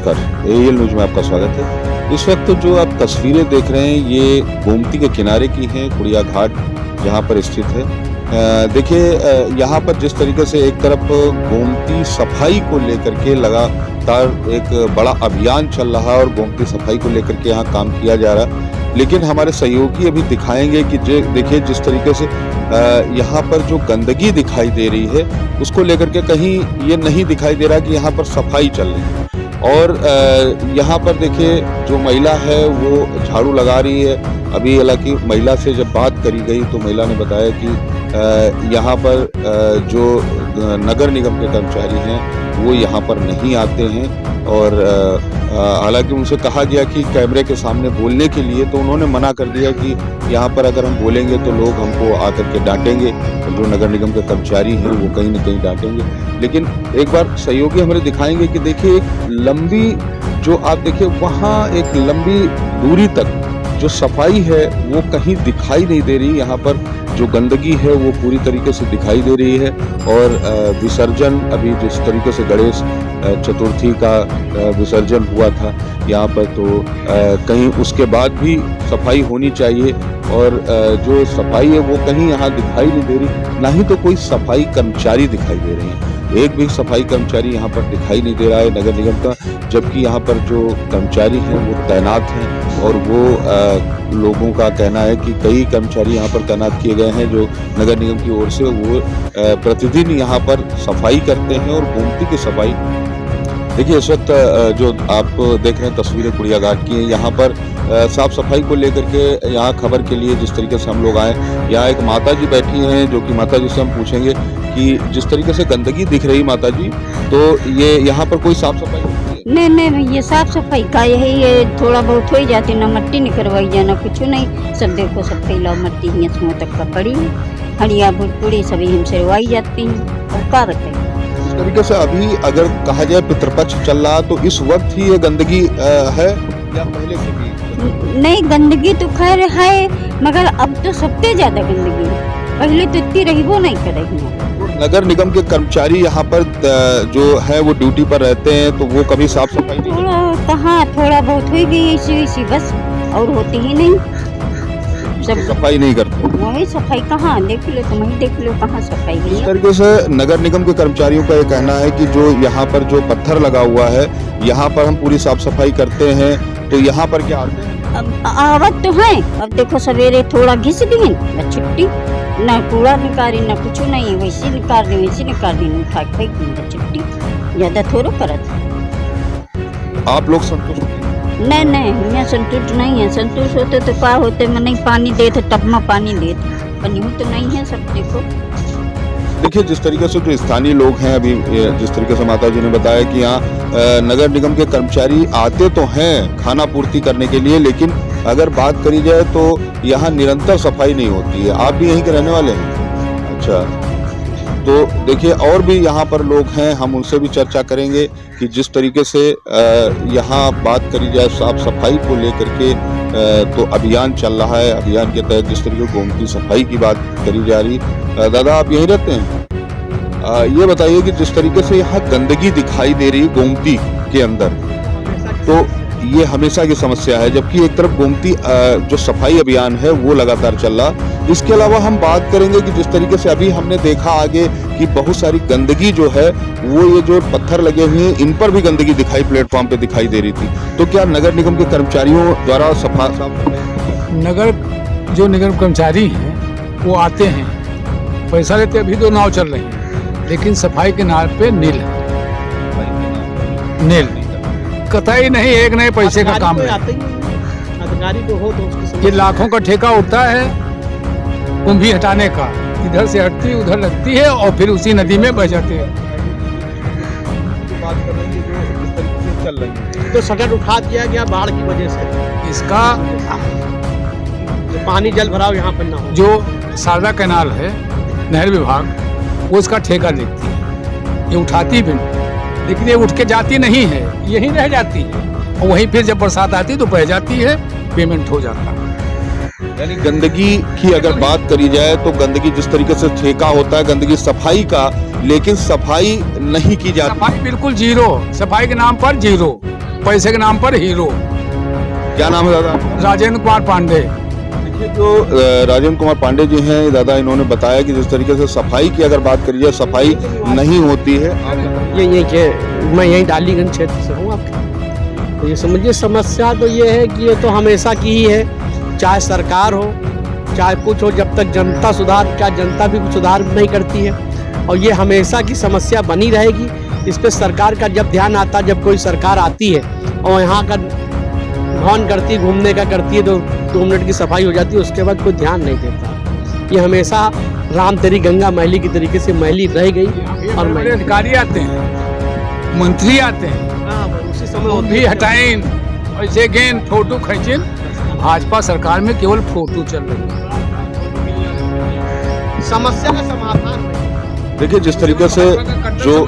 नमस्कार, AL news में आपका स्वागत है। इस वक्त जो आप तस्वीरें देख रहे हैं ये गोमती के किनारे की हैं, कुड़िया घाट जहां पर स्थित है। देखिए यहाँ पर जिस तरीके से एक तरफ गोमती सफाई को लेकर के लगातार एक बड़ा अभियान चल रहा है और गोमती सफाई को लेकर के यहाँ काम किया जा रहा है, लेकिन हमारे सहयोगी अभी दिखाएंगे कि देखिए जिस तरीके से यहाँ पर जो गंदगी दिखाई दे रही है उसको लेकर के कहीं ये नहीं दिखाई दे रहा कि यहाँ पर सफाई चल रही है। और यहाँ पर देखिए जो महिला है वो झाड़ू लगा रही है। अभी हालांकि महिला से जब बात करी गई तो महिला ने बताया कि यहाँ पर जो नगर निगम के कर्मचारी हैं वो यहाँ पर नहीं आते हैं और हालांकि उनसे कहा गया कि कैमरे के सामने बोलने के लिए, तो उन्होंने मना कर दिया कि यहाँ पर अगर हम बोलेंगे तो लोग हमको आकर के डांटेंगे, जो नगर निगम के कर्मचारी हैं वो कहीं ना कहीं डांटेंगे। लेकिन एक बार सहयोगी हमें दिखाएंगे कि देखिए एक लंबी जो आप देखिए वहाँ एक लंबी दूरी तक जो सफाई है वो कहीं दिखाई नहीं दे रही। यहाँ पर जो गंदगी है वो पूरी तरीके से दिखाई दे रही है और विसर्जन अभी जिस तरीके से गणेश चतुर्थी का विसर्जन हुआ था यहाँ पर, तो कहीं उसके बाद भी सफाई होनी चाहिए और जो सफाई है वो कहीं यहाँ दिखाई नहीं दे रही, ना ही तो कोई सफाई कर्मचारी दिखाई दे रहे हैं। एक भी सफाई कर्मचारी यहाँ पर दिखाई नहीं दे रहा है नगर निगम का, जबकि यहाँ पर जो कर्मचारी हैं वो तैनात हैं और वो लोगों का कहना है कि कई कर्मचारी यहाँ पर तैनात किए गए हैं जो नगर निगम की ओर से, वो प्रतिदिन यहाँ पर सफाई करते हैं और गोमती की सफाई। देखिए इस वक्त जो आप देख रहे हैं तस्वीरें कुड़िया घाट की हैं, यहाँ पर साफ सफाई को लेकर के यहाँ खबर के लिए जिस तरीके से हम लोग आए, यहाँ एक माता जी बैठी हैं जो कि माता जी से हम पूछेंगे कि जिस तरीके से गंदगी दिख रही माता जी, तो ये यहाँ पर कोई साफ सफाई नहीं, ये साफ सफाई का यही ये थोड़ा बहुत हो ही जाती, ना मट्टी नहीं करवाई जाना कुछ नहीं, सब देखो सब फैला मट्टी यहाँ तक का पड़ी है, हड़िया भुटपुड़ी सभी हमसे रवाई जाती हैं और क्या बताएं। इस तरीके से अभी अगर कहा जाए पितृपक्ष चल रहा तो इस वक्त ही ये गंदगी है या पहले से भी? नहीं, गंदगी तो खैर है मगर अब तो सबसे ज्यादा गंदगी है, पहले तो इतनी रही वो नहीं कर रही है। नगर निगम के कर्मचारी यहाँ पर जो है वो ड्यूटी पर रहते हैं, तो वो कभी साफ सफाई थोड़ा बहुत हो गई ऐसी बस, और होती ही नहीं, सब सफाई नहीं करते। वही सफाई कहाँ देख लो, तुम ही देख लो कहाँ सफाई है। इस तरीके से नगर निगम के कर्मचारियों का ये कहना है कि जो यहाँ पर जो पत्थर लगा हुआ है यहाँ पर हम पूरी साफ सफाई करते हैं, तो यहाँ पर क्या आते हैं? आवत तो है, अब देखो सवेरे थोड़ा घिस दी न छुट्टी, न कूड़ा निकाली न कुछ नहीं, वैसे निकाल दी उठा के फेंक दी छुट्टी, ज्यादा थोड़ा करत। आप लोग संतुष्ट? नहीं, मैं संतुष्ट नहीं है। संतुष्ट होते तो क्या होते, मैं नहीं पानी देते टब में पानी देते, पर यूँ तो नहीं है सब। देखिए जिस तरीके से जो स्थानीय लोग हैं, अभी जिस तरीके से माता जी ने बताया कि यहाँ नगर निगम के कर्मचारी आते तो हैं खाना पूर्ति करने के लिए, लेकिन अगर बात करी जाए तो यहाँ निरंतर सफाई नहीं होती है। आप भी यहीं के रहने वाले हैं? अच्छा, तो देखिए और भी यहाँ पर लोग हैं, हम उनसे भी चर्चा करेंगे कि जिस तरीके से यहाँ बात करी जाए साफ सफाई को लेकर के, तो अभियान चल रहा है। अभियान के तहत जिस तरीके गोमती सफाई की बात करी जा रही। दादा आप यहीं रहते हैं? ये बताइए कि जिस तरीके से यहाँ गंदगी दिखाई दे रही गोमती के अंदर, तो ये हमेशा की समस्या है, जबकि एक तरफ गोमती जो सफाई अभियान है वो लगातार चल रहा। इसके अलावा हम बात करेंगे कि जिस तरीके से अभी हमने देखा आगे कि बहुत सारी गंदगी जो है वो ये जो पत्थर लगे हुए हैं इन पर भी गंदगी दिखाई प्लेटफॉर्म पे दिखाई दे रही थी, तो क्या नगर निगम के कर्मचारियों द्वारा निगम कर्मचारी हैं वो आते हैं, पैसा लेते, अभी 2 नाव चल रही हैं, लेकिन सफाई के नाम पे नील कतई नहीं, एक नए पैसे का काम है। अधिकारी को हो तो ये लाखों का ठेका उठता है कुंभी हटाने का, इधर से हटती उधर लगती है और फिर उसी नदी में बह जाते हैं। चल रही है तो शटर उठा दिया गया बाढ़ की वजह से, इसका पानी जल भराव यहाँ पर ना हो। जो शारदा कैनाल है नहर विभाग वो इसका ठेका लेती है, ये उठाती भी नहीं, लेकिन ये उठ के जाती नहीं है, यहीं रह जाती है और वहीं फिर जब बरसात आती तो बह जाती है, पेमेंट हो जाता है। यानी गंदगी की अगर बात करी जाए तो गंदगी जिस तरीके से ठेका होता है गंदगी सफाई का, लेकिन सफाई नहीं की जाती। सफाई बिल्कुल जीरो, सफाई के नाम पर जीरो। पैसे के नाम पर हीरो। क्या नाम है दादा? राजेंद्र कुमार पांडे। देखिए, जो राजेंद्र कुमार पांडे जी हैं दादा, इन्होंने बताया कि जिस तरीके से सफाई की अगर बात करी जाए, सफाई नहीं होती है। मैं यही डालीगंज क्षेत्र से हूँ आपके। तो ये समझिए, समस्या तो ये है कि ये तो हमेशा की ही है, चाहे सरकार हो चाहे कुछ हो, जब तक जनता क्या जनता भी कुछ सुधार नहीं करती है, और ये हमेशा की समस्या बनी रहेगी। इस पर सरकार का जब ध्यान आता, जब कोई सरकार आती है और यहाँ का भवन करती है, घूमने का करती है, तो 2 मिनट की सफाई हो जाती है, उसके बाद कोई ध्यान नहीं देता। ये हमेशा राम तेरी गंगा मैली की तरीके से मैली रह गई। और बड़े अधिकारी आते हैं, मंत्री आते हैं, उसी समय वो भी हटाइन, ऐसे गेन फोटो खींचें। भाजपा सरकार में केवल फोटो चल रही है, समस्या का समाधान नहीं। देखिए, जिस तरीके से जो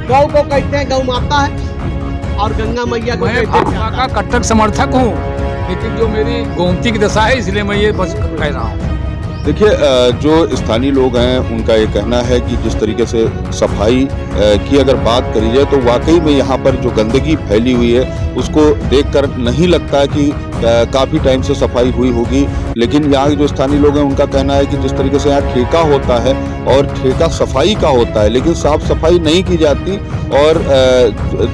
गौ को कहते हैं गौ माता है, और गंगा मैया को मैं कहते हैं भाजपा का कट्टर समर्थक हूँ, लेकिन जो मेरी गोमती की दशा है, इसलिए मैं ये बस कह रहा हूँ। देखिए, जो स्थानीय लोग हैं उनका ये कहना है कि जिस तरीके से सफाई की अगर बात करी जाए, तो वाकई में यहाँ पर जो गंदगी फैली हुई है उसको देखकर नहीं लगता कि काफ़ी टाइम से सफाई हुई होगी। लेकिन यहाँ के जो स्थानीय लोग हैं उनका कहना है कि जिस तरीके से यहाँ ठेका होता है और ठेका सफाई का होता है, लेकिन साफ सफाई नहीं की जाती। और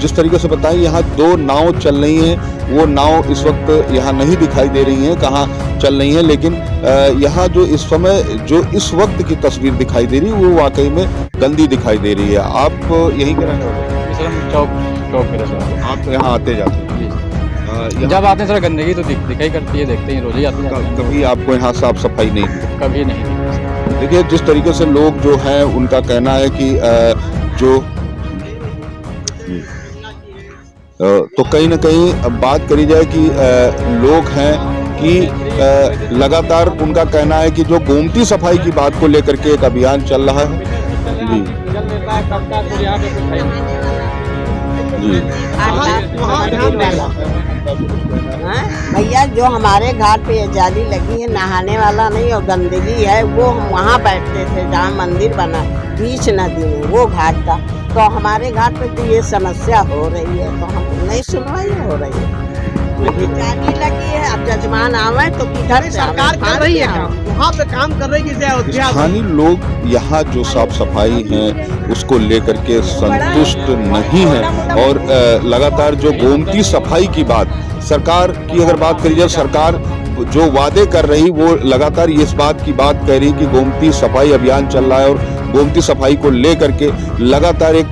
जिस तरीके से बताएं, यहाँ 2 नाव चल रही हैं, वो नाव इस वक्त यहाँ नहीं दिखाई दे रही हैं कहाँ चल रही हैं, लेकिन यहाँ जो इस समय जो इस वक्त की तस्वीर दिखाई दे रही है वो वाकई में गंदी दिखाई दे रही है। आप यहीं के रहने वाले हैं? चौक पे रहते हैं। आप तो यहाँ आते जाते हैं? जब आते हैं सर गंदगी तो दिखाई करती है, देखते हैं, रोज ही आते हैं। कभी आपको यहाँ साफ सफाई नहीं की? कभी नहीं दिखती। देखिए, जिस तरीके से लोग जो हैं उनका कहना है कि जो तो कहीं ना कहीं अब बात करी जाए कि लोग हैं कि लगातार उनका कहना है कि जो गोमती सफाई की बात को लेकर के एक अभियान चल रहा है। जी जी भैया, जो हमारे घाट पे ये जाली लगी है, नहाने वाला नहीं और गंदगी है, वो हम वहाँ बैठते थे जहाँ मंदिर बना बीच नदी में, वो घाट था। तो हमारे घाट पे तो ये समस्या हो रही है, तो हम नहीं सुनवाई हो रही है, जाली लगी है। अब जजमान आवे तो किधर से सरकार कर रही है काम, वहाँ पे काम कर रही है। जैसे अयोध्या स्थानीय लोग यहाँ जो साफ सफाई है उसको लेकर के संतुष्ट नहीं है। और लगातार जो गोमती सफाई की बात सरकार की अगर बात करी जाए, सरकार जो वादे कर रही वो लगातार इस बात की बात कह रही कि गोमती सफाई अभियान चल रहा है, और गोमती सफाई को लेकर के लगातार एक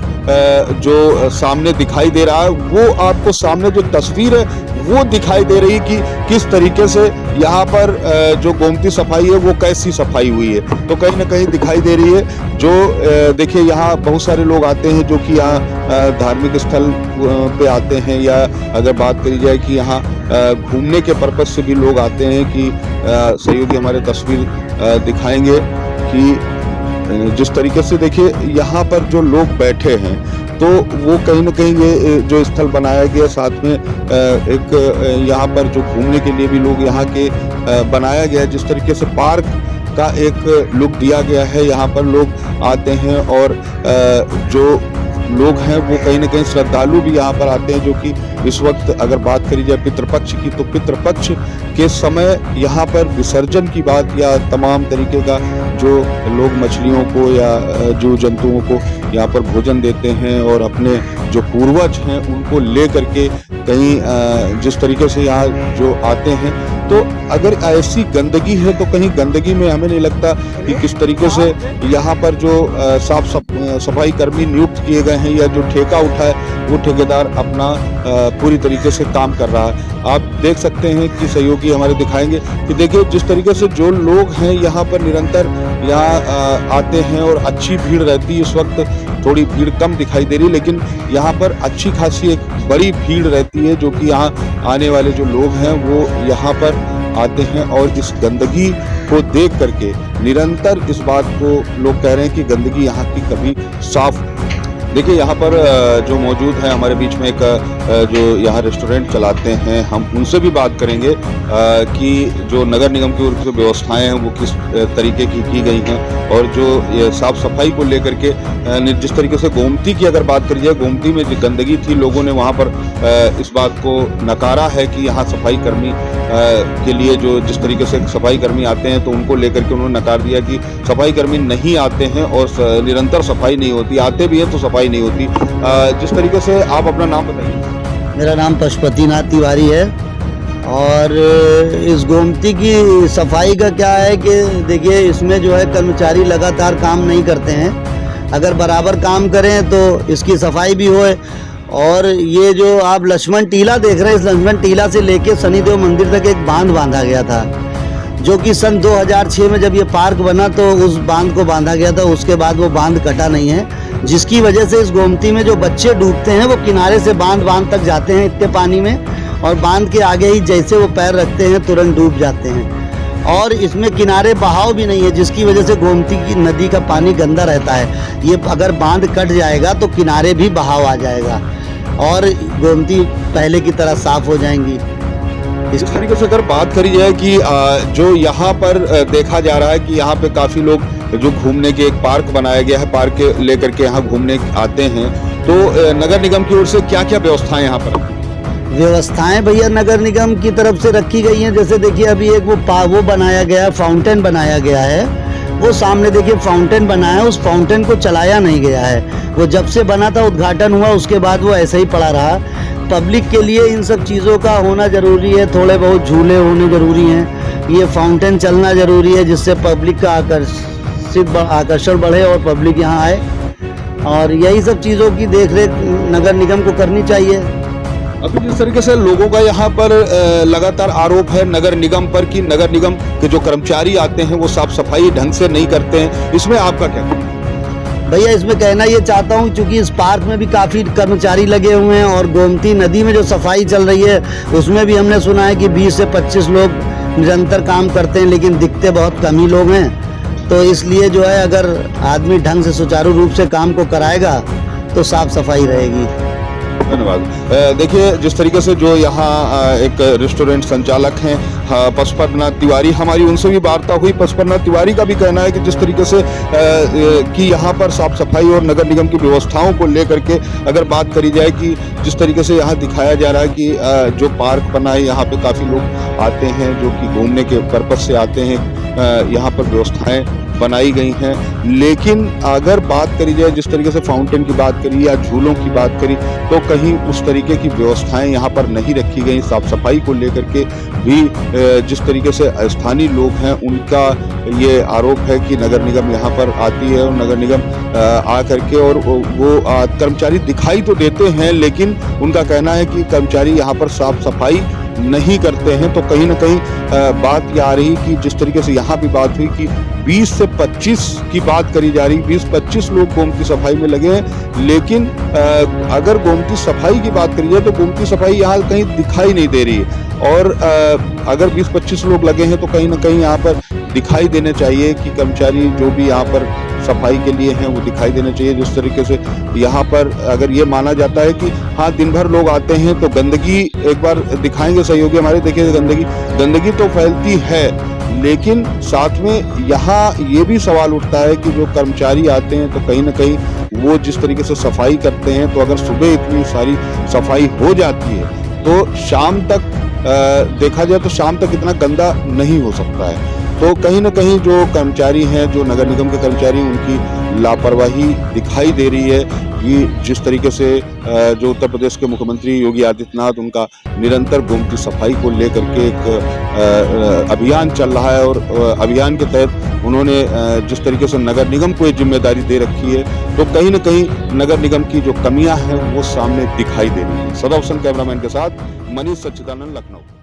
जो सामने दिखाई दे रहा है, वो आपको सामने जो तस्वीर है वो दिखाई दे रही कि किस तरीके से यहाँ पर जो गोमती सफाई है वो कैसी सफाई हुई है। तो कहीं ना कहीं दिखाई दे रही है। जो देखिए, यहाँ बहुत सारे लोग आते हैं जो कि यहाँ धार्मिक स्थल पे आते हैं, या अगर बात करी जाए कि यहाँ घूमने के पर्पज से भी लोग आते हैं। कि सहयोगी हमारे तस्वीर दिखाएंगे कि जिस तरीके से देखिए यहाँ पर जो लोग बैठे हैं, तो वो कहीं ना कहीं ये जो स्थल बनाया गया, साथ में एक यहाँ पर जो घूमने के लिए भी लोग यहाँ के बनाया गया है। जिस तरीके से पार्क का एक लुक दिया गया है, यहाँ पर लोग आते हैं, और जो लोग हैं वो कहीं ना कहीं श्रद्धालु भी यहाँ पर आते हैं। जो कि इस वक्त अगर बात करी जाए पितृपक्ष की, तो पितृपक्ष के समय यहाँ पर विसर्जन की बात या तमाम तरीके का जो लोग मछलियों को या जीव जंतुओं को यहाँ पर भोजन देते हैं, और अपने जो पूर्वज हैं उनको ले करके कहीं जिस तरीके से यहाँ जो आते हैं, तो अगर ऐसी गंदगी है तो कहीं गंदगी में हमें नहीं लगता कि किस तरीके से यहाँ पर जो साफ सफाई कर्मी नियुक्त किए गए हैं या जो ठेका उठा है वो ठेकेदार अपना पूरी तरीके से काम कर रहा है। आप देख सकते हैं कि सहयोगी हमारे दिखाएंगे कि देखिए जिस तरीके से जो लोग हैं यहाँ पर निरंतर यहाँ आते हैं और अच्छी भीड़ रहती है। इस वक्त थोड़ी भीड़ कम दिखाई दे रही है, लेकिन यहाँ पर अच्छी खासी एक बड़ी भीड़ रहती है, जो कि यहाँ आने वाले जो लोग हैं वो यहाँ पर आते हैं और इस गंदगी को देख करके निरंतर इस बात को लोग कह रहे हैं कि गंदगी यहाँ की कभी साफ देखिए यहाँ पर जो मौजूद है हमारे बीच में एक जो यहाँ रेस्टोरेंट चलाते हैं, हम उनसे भी बात करेंगे कि जो नगर निगम की ओर से व्यवस्थाएं हैं वो किस तरीके की गई हैं, और जो ये साफ सफाई को लेकर के जिस तरीके से गोमती की अगर बात करी जाए, गोमती में जो गंदगी थी, लोगों ने वहाँ पर इस बात को नकारा है कि यहाँ सफाई कर्मी के लिए जो जिस तरीके से सफाई कर्मी आते हैं तो उनको लेकर के उन्होंने नकार दिया कि सफाई कर्मी नहीं आते हैं और निरंतर सफाई नहीं होती, आते भी हैं तो सफाई नहीं होती। जिस तरीके से आप अपना नाम बताइए। मेरा नाम पशुपतिनाथ तिवारी है। और इस गोमती की सफाई का क्या है कि देखिए, इसमें जो है कर्मचारी लगातार काम नहीं करते हैं। अगर बराबर काम करें तो इसकी सफाई भी होए। और ये जो आप लक्ष्मण टीला देख रहे हैं, इस लक्ष्मण टीला से लेके शनिदेव मंदिर तक एक बांध बांधा गया था, जो कि सन 2006 में जब ये पार्क बना तो उस बांध को बांधा गया था। उसके बाद वो बांध कटा नहीं है, जिसकी वजह से इस गोमती में जो बच्चे डूबते हैं वो किनारे से बांध तक जाते हैं इतने पानी में, और बांध के आगे ही जैसे वो पैर रखते हैं तुरंत डूब जाते हैं। और इसमें किनारे बहाव भी नहीं है, जिसकी वजह से गोमती की नदी का पानी गंदा रहता है। ये अगर बांध कट जाएगा तो किनारे भी बहाव आ जाएगा और गोमती पहले की तरह साफ हो जाएंगी। इस तरीके से अगर बात करी जाए कि जो यहाँ पर देखा जा रहा है कि यहाँ पे काफी लोग जो घूमने के एक पार्क बनाया गया है, पार्क लेकर के यहाँ घूमने आते हैं, तो नगर निगम की ओर से क्या क्या व्यवस्थाएं यहाँ पर? व्यवस्थाएं भैया नगर निगम की तरफ से रखी गई हैं। जैसे देखिए अभी एक वो बनाया गया है, फाउंटेन बनाया गया है। वो सामने देखिए फाउंटेन बना है, उस फाउंटेन को चलाया नहीं गया है। वो जब से बना था, उद्घाटन हुआ, उसके बाद वो ऐसे ही पड़ा रहा। पब्लिक के लिए इन सब चीज़ों का होना ज़रूरी है, थोड़े बहुत झूले होने ज़रूरी हैं, ये फाउंटेन चलना ज़रूरी है, जिससे पब्लिक का आकर्षण बढ़े और पब्लिक यहाँ आए। और यही सब चीज़ों की देखरेख नगर निगम को करनी चाहिए। अभी जिस तरीके से लोगों का यहाँ पर लगातार आरोप है नगर निगम पर कि नगर निगम के जो कर्मचारी आते हैं वो साफ सफाई ढंग से नहीं करते हैं, इसमें आपका क्या कहना है? भैया इसमें कहना ये चाहता हूँ, क्योंकि इस पार्क में भी काफ़ी कर्मचारी लगे हुए हैं और गोमती नदी में जो सफाई चल रही है उसमें भी हमने सुना है कि 20 से 25 लोग निरंतर काम करते हैं, लेकिन दिखते बहुत कम ही लोग हैं। तो इसलिए जो है, अगर आदमी ढंग से सुचारू रूप से काम को कराएगा तो साफ सफाई रहेगी। धन्यवाद। देखिए जिस तरीके से जो यहाँ एक रेस्टोरेंट संचालक हैं पशुपतिनाथ तिवारी, हमारी उनसे भी वार्ता हुई। पशुपतिनाथ तिवारी का भी कहना है कि जिस तरीके से कि यहाँ पर साफ सफाई और नगर निगम की व्यवस्थाओं को लेकर के अगर बात करी जाए कि जिस तरीके से यहाँ दिखाया जा रहा है कि जो पार्क बना है, यहाँ पे काफ़ी लोग आते हैं जो कि घूमने के पर्पज से आते हैं, यहाँ पर व्यवस्थाएं बनाई गई हैं। लेकिन अगर बात करी जाए, जिस तरीके से फाउंटेन की बात करी या झूलों की बात करी, तो कहीं उस तरीके की व्यवस्थाएं यहाँ पर नहीं रखी गई। साफ सफाई को लेकर के भी जिस तरीके से स्थानीय लोग हैं उनका ये आरोप है कि नगर निगम यहाँ पर आती है और नगर निगम आ करके और वो कर्मचारी दिखाई तो देते हैं, लेकिन उनका कहना है कि कर्मचारी यहाँ पर साफ सफाई नहीं करते हैं। तो कहीं ना कहीं बात ये आ रही कि जिस तरीके से यहाँ भी बात हुई कि 20 से 25 की बात करी जा रही, 20-25 लोग गोमती सफाई में लगे हैं, लेकिन अगर गोमती सफाई की बात करी जाए तो गोमती सफाई यहाँ कहीं दिखाई नहीं दे रही है। और अगर 20-25 लोग लगे हैं तो कहीं ना कहीं यहाँ पर दिखाई देने चाहिए कि कर्मचारी जो भी यहाँ पर सफाई के लिए हैं वो दिखाई देने चाहिए। जिस तरीके से यहाँ पर अगर ये माना जाता है कि हाँ दिन भर लोग आते हैं तो गंदगी, एक बार दिखाएंगे सहयोगी हमारे, देखिए गंदगी तो फैलती है, लेकिन साथ में यहाँ ये भी सवाल उठता है कि जो कर्मचारी आते हैं तो कहीं ना कहीं वो जिस तरीके से सफाई करते हैं, तो अगर सुबह इतनी सारी सफाई हो जाती है तो शाम तक देखा जाए तो शाम तक इतना गंदा नहीं हो सकता है। तो कहीं ना कहीं जो कर्मचारी हैं, जो नगर निगम के कर्मचारी, उनकी लापरवाही दिखाई दे रही है कि जिस तरीके से जो उत्तर प्रदेश के मुख्यमंत्री योगी आदित्यनाथ, उनका निरंतर गोमती सफाई को लेकर के एक अभियान चल रहा है और अभियान के तहत उन्होंने जिस तरीके से नगर निगम को ये जिम्मेदारी दे रखी है, तो कहीं ना कहीं नगर निगम की जो कमियां हैं वो सामने दिखाई दे रही है। सदा हुसैन कैमरामैन के साथ मनीष सच्चिदानंद, लखनऊ।